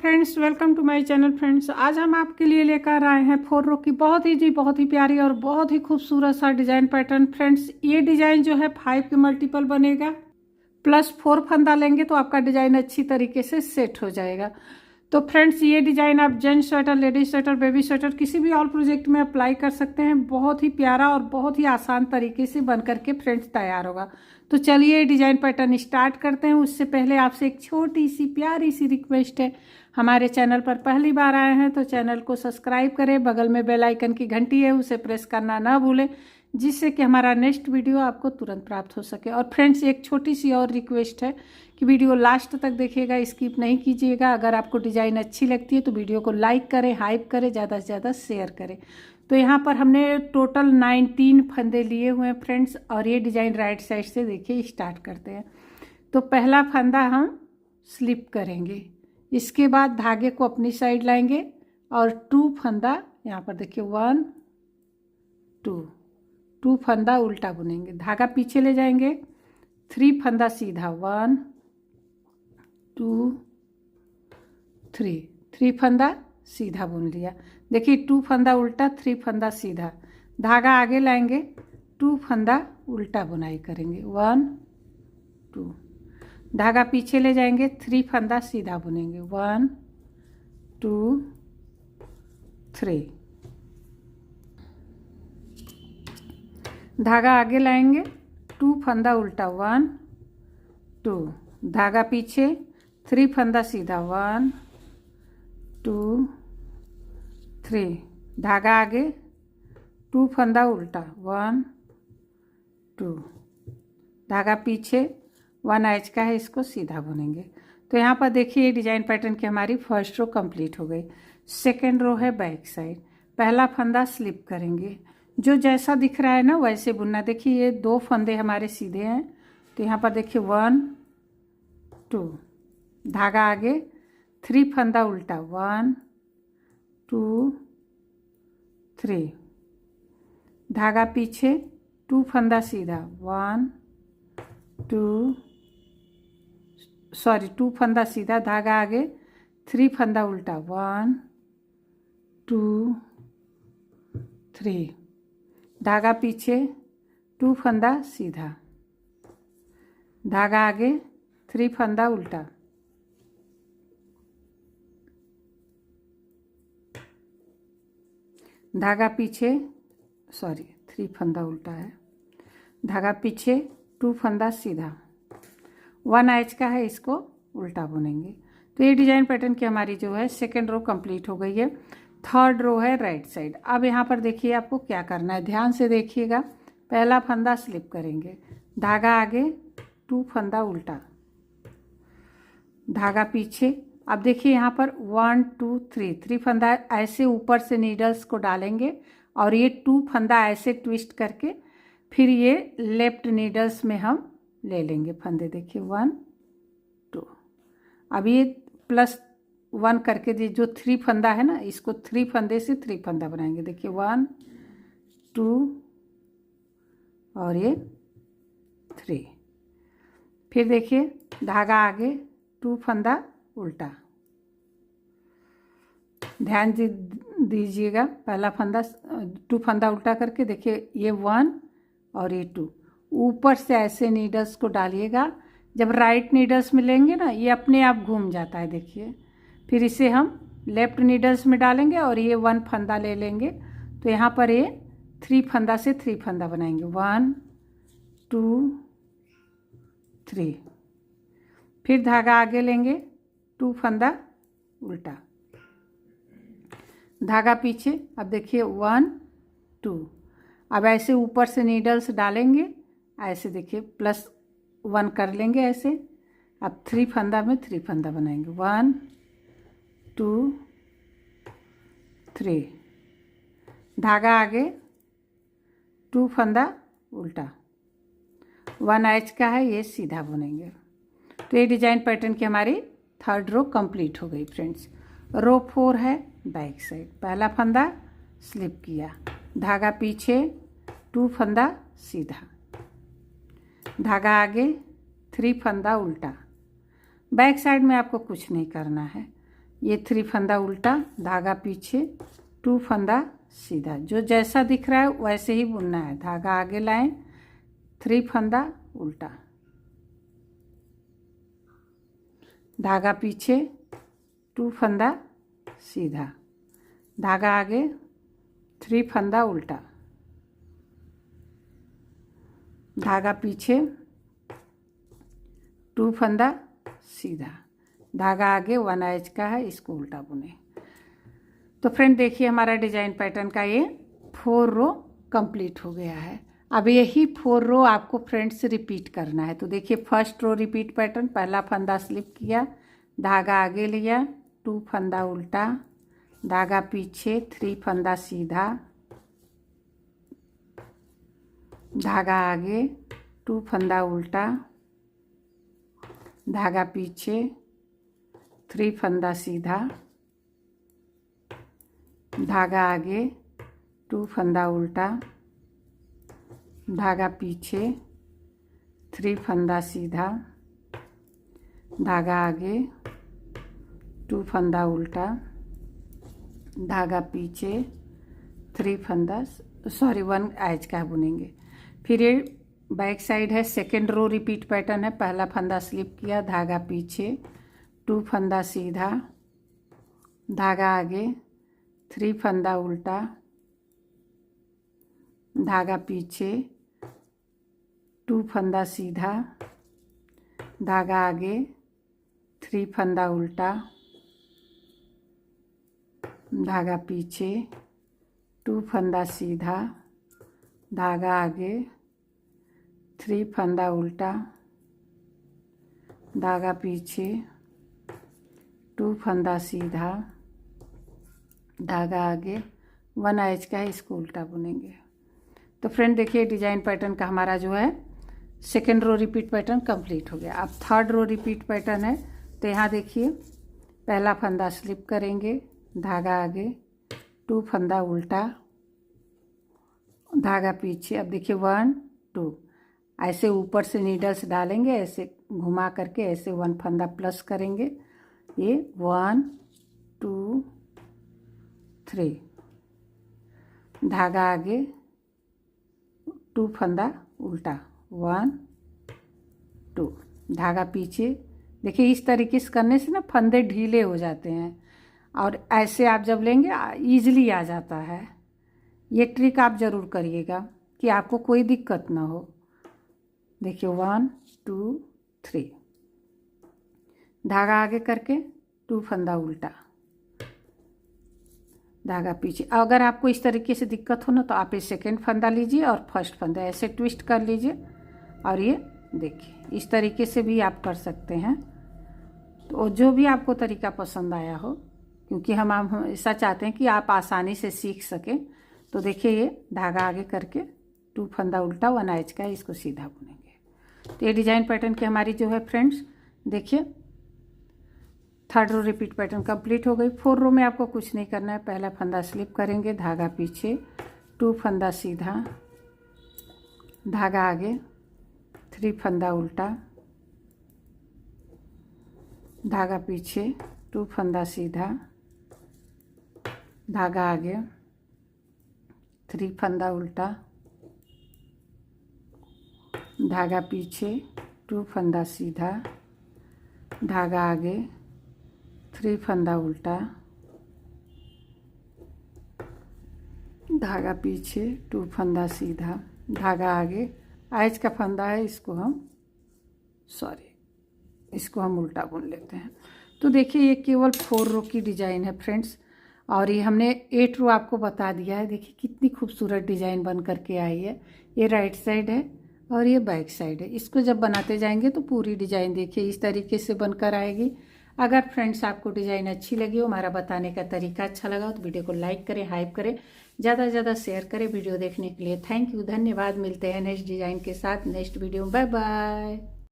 Friends, welcome to my channel. Friends, आज हम आपके लिए लेकर आए हैं 4 रो की बहुत ही प्यारी और बहुत ही खूबसूरत सा डिज़ाइन पैटर्न। फ्रेंड्स, ये डिज़ाइन जो है 5 के मल्टीपल बनेगा, प्लस 4 फंदा लेंगे तो आपका डिज़ाइन अच्छी तरीके से सेट हो जाएगा। तो फ्रेंड्स, ये डिज़ाइन आप gents sweater, ladies sweater, baby sweater किसी भी ऑल प्रोजेक्ट में अप्लाई कर सकते हैं। बहुत ही प्यारा और बहुत ही आसान तरीके से बन करके फ्रेंड्स तैयार होगा। तो चलिए डिज़ाइन पैटर्न स्टार्ट करते हैं। उससे पहले आपसे एक छोटी सी प्यारी सी रिक्वेस्ट है, हमारे चैनल पर पहली बार आए हैं तो चैनल को सब्सक्राइब करें, बगल में बेल आइकन की घंटी है उसे प्रेस करना ना भूलें, जिससे कि हमारा नेक्स्ट वीडियो आपको तुरंत प्राप्त हो सके। और फ्रेंड्स, एक छोटी सी और रिक्वेस्ट है कि वीडियो लास्ट तक देखिएगा, स्किप नहीं कीजिएगा। अगर आपको डिज़ाइन अच्छी लगती है तो वीडियो को लाइक करें, हाइप करें, ज़्यादा से ज़्यादा शेयर करें। तो यहाँ पर हमने टोटल 19 फंदे लिए हुए हैं फ्रेंड्स, और ये डिज़ाइन राइट साइड से देखिए स्टार्ट करते हैं। तो पहला फंदा हम स्लिप करेंगे, इसके बाद धागे को अपनी साइड लाएंगे और 2 फंदा यहाँ पर देखिए 1 2 फंदा उल्टा बुनेंगे, धागा पीछे ले जाएंगे, 3 फंदा सीधा 1 2 3 फंदा सीधा बुन लिया। देखिए 2 फंदा उल्टा, 3 फंदा सीधा, धागा आगे लाएंगे, 2 फंदा उल्टा बुनाई करेंगे 1 2, धागा पीछे ले जाएंगे, 3 फंदा सीधा बुनेंगे 1 2 3, धागा आगे लाएंगे, 2 फंदा उल्टा 1 2, धागा पीछे, 3 फंदा सीधा 1 2 3, धागा आगे, 2 फंदा उल्टा 1 2, धागा पीछे, 1 एच का है, इसको सीधा बुनेंगे। तो यहाँ पर देखिए डिज़ाइन पैटर्न की हमारी फर्स्ट रो कंप्लीट हो गई। सेकेंड रो है बैक साइड। पहला फंदा स्लिप करेंगे, जो जैसा दिख रहा है ना वैसे बुनना। देखिए ये 2 फंदे हमारे सीधे हैं, तो यहाँ पर देखिए 1 2, धागा आगे, 3 फंदा उल्टा 1 2 3, धागा पीछे, 2 फंदा सीधा 2 फंदा सीधा, धागा आगे, 3 फंदा उल्टा 1 2 3, धागा पीछे, 2 फंदा सीधा, धागा आगे, 3 फंदा उल्टा, धागा पीछे 3 फंदा उल्टा है, धागा पीछे, 2 फंदा सीधा, 1 एच का है, इसको उल्टा बुनेंगे। तो ये डिज़ाइन पैटर्न की हमारी जो है सेकेंड रो कंप्लीट हो गई है। थर्ड रो है राइट साइड। अब यहाँ पर देखिए आपको क्या करना है, ध्यान से देखिएगा। पहला फंदा स्लिप करेंगे, धागा आगे, 2 फंदा उल्टा, धागा पीछे। अब देखिए यहाँ पर 1 2 3 फंदा ऐसे ऊपर से नीडल्स को डालेंगे और ये 2 फंदा ऐसे ट्विस्ट करके फिर ये लेफ्ट नीडल्स में हम ले लेंगे फंदे। देखिए 1 2, अब ये +1 करके जो 3 फंदा है ना, इसको 3 फंदे से 3 फंदा बनाएंगे। देखिए 1 2 और ये 3, फिर देखिए धागा आगे, 2 फंदा उल्टा, ध्यान दीजिएगा। पहला फंदा 2 फंदा उल्टा करके देखिए ये 1 और ये 2, ऊपर से ऐसे नीडल्स को डालिएगा। जब राइट नीडल्स में लेंगे ना, ये अपने आप घूम जाता है। देखिए फिर इसे हम लेफ्ट नीडल्स में डालेंगे और ये 1 फंदा ले लेंगे। तो यहाँ पर ये 3 फंदा से 3 फंदा बनाएंगे 1 2 3, फिर धागा आगे लेंगे, 2 फंदा उल्टा, धागा पीछे। अब देखिए 1 2, अब ऐसे ऊपर से नीडल्स डालेंगे, ऐसे देखिए +1 कर लेंगे ऐसे। अब 3 फंदा में 3 फंदा बनाएंगे 1 2 3, धागा आगे, 2 फंदा उल्टा, 1 एच का है, ये सीधा बुनेंगे। तो ये डिज़ाइन पैटर्न की हमारी थर्ड रो कंप्लीट हो गई फ्रेंड्स। रो 4 है बैक साइड। पहला फंदा स्लिप किया, धागा पीछे, 2 फंदा सीधा, धागा आगे, 3 फंदा उल्टा। बैक साइड में आपको कुछ नहीं करना है, ये 3 फंदा उल्टा, धागा पीछे, 2 फंदा सीधा। जो जैसा दिख रहा है वैसे ही बुनना है। धागा आगे लाएं, 3 फंदा उल्टा, धागा पीछे, 2 फंदा सीधा, धागा आगे, 3 फंदा उल्टा, धागा पीछे, 2 फंदा सीधा, धागा आगे 1 एज का है, इसको उल्टा बुने। तो फ्रेंड देखिए हमारा डिजाइन पैटर्न का ये 4 रो कंप्लीट हो गया है। अब यही 4 रो आपको फ्रेंड्स रिपीट करना है। तो देखिए फर्स्ट रो रिपीट पैटर्न, पहला फंदा स्लिप किया, धागा आगे लिया, 2 फंदा उल्टा, धागा पीछे, 3 फंदा सीधा, धागा आगे, 2 फंदा उल्टा, धागा पीछे, 3 फंदा सीधा, धागा आगे, 2 फंदा उल्टा, धागा पीछे, 3 फंदा सीधा, धागा आगे, 2 फंदा उल्टा, धागा पीछे, 3 फंदा 1 एज का बुनेंगे। फिर ये बैक साइड है, सेकेंड रो रिपीट पैटर्न है। पहला फंदा स्लिप किया, धागा पीछे, 2 फंदा सीधा, धागा आगे, 3 फंदा उल्टा, धागा पीछे, 2 फंदा सीधा, धागा आगे, 3 फंदा उल्टा, धागा पीछे, 2 फंदा सीधा, धागा आगे, 3 फंदा उल्टा, धागा पीछे, 2 फंदा सीधा, धागा आगे 1 एज का है, इसको उल्टा बुनेंगे। तो फ्रेंड देखिए डिजाइन पैटर्न का हमारा जो है second row repeat pattern complete हो गया। अब थर्ड रो रिपीट पैटर्न है। तो यहाँ देखिए पहला फंदा स्लिप करेंगे, धागा आगे, 2 फंदा उल्टा, धागा पीछे। अब देखिए 1 2 ऐसे ऊपर से नीडल्स डालेंगे, ऐसे घुमा करके ऐसे 1 फंदा प्लस करेंगे। ये 1 2 3, धागा आगे, 2 फंदा उल्टा, 1 2, धागा पीछे। देखिए इस तरीके से करने से ना फंदे ढीले हो जाते हैं और ऐसे आप जब लेंगे ईजिली आ जाता है। ये ट्रिक आप ज़रूर करिएगा कि आपको कोई दिक्कत ना हो। देखिए 1 2 3, धागा आगे करके 2 फंदा उल्टा, धागा पीछे। अगर आपको इस तरीके से दिक्कत हो ना तो आप ये सेकेंड फंदा लीजिए और फर्स्ट फंदा ऐसे ट्विस्ट कर लीजिए और ये देखिए इस तरीके से भी आप कर सकते हैं। तो जो भी आपको तरीका पसंद आया हो, क्योंकि हम ऐसा चाहते हैं कि आप आसानी से सीख सकें। तो देखिए ये धागा आगे करके 2 फंदा उल्टा 1 एज का, इसको सीधा बुनेंगे। तो ये डिजाइन पैटर्न की हमारी जो है फ्रेंड्स देखिए third row repeat pattern complete हो गई। 4 रो में आपको कुछ नहीं करना है। पहला फंदा स्लिप करेंगे, धागा पीछे, 2 फंदा सीधा, धागा आगे, 3 फंदा उल्टा, धागा पीछे, 2 फंदा सीधा, धागा आगे, 3 फंदा उल्टा, धागा पीछे, 2 फंदा सीधा, धागा आगे, 3 फंदा उल्टा, धागा पीछे, 2 फंदा सीधा, धागा आगे। एज का फंदा है, इसको हम उल्टा बुन लेते हैं। तो देखिए ये केवल 4 रो की डिज़ाइन है फ्रेंड्स, और ये हमने 8 रो आपको बता दिया है। देखिए कितनी खूबसूरत डिज़ाइन बन करके आई है। ये राइट साइड है और ये बैक साइड है। इसको जब बनाते जाएंगे तो पूरी डिज़ाइन देखिए इस तरीके से बनकर आएगी। अगर फ्रेंड्स आपको डिज़ाइन अच्छी लगी हो, हमारा बताने का तरीका अच्छा लगा तो वीडियो को लाइक करें, हाइप करें, ज़्यादा से ज़्यादा शेयर करें। वीडियो देखने के लिए थैंक यू, धन्यवाद। मिलते हैं नेक्स्ट डिज़ाइन के साथ नेक्स्ट वीडियो में। Bye bye.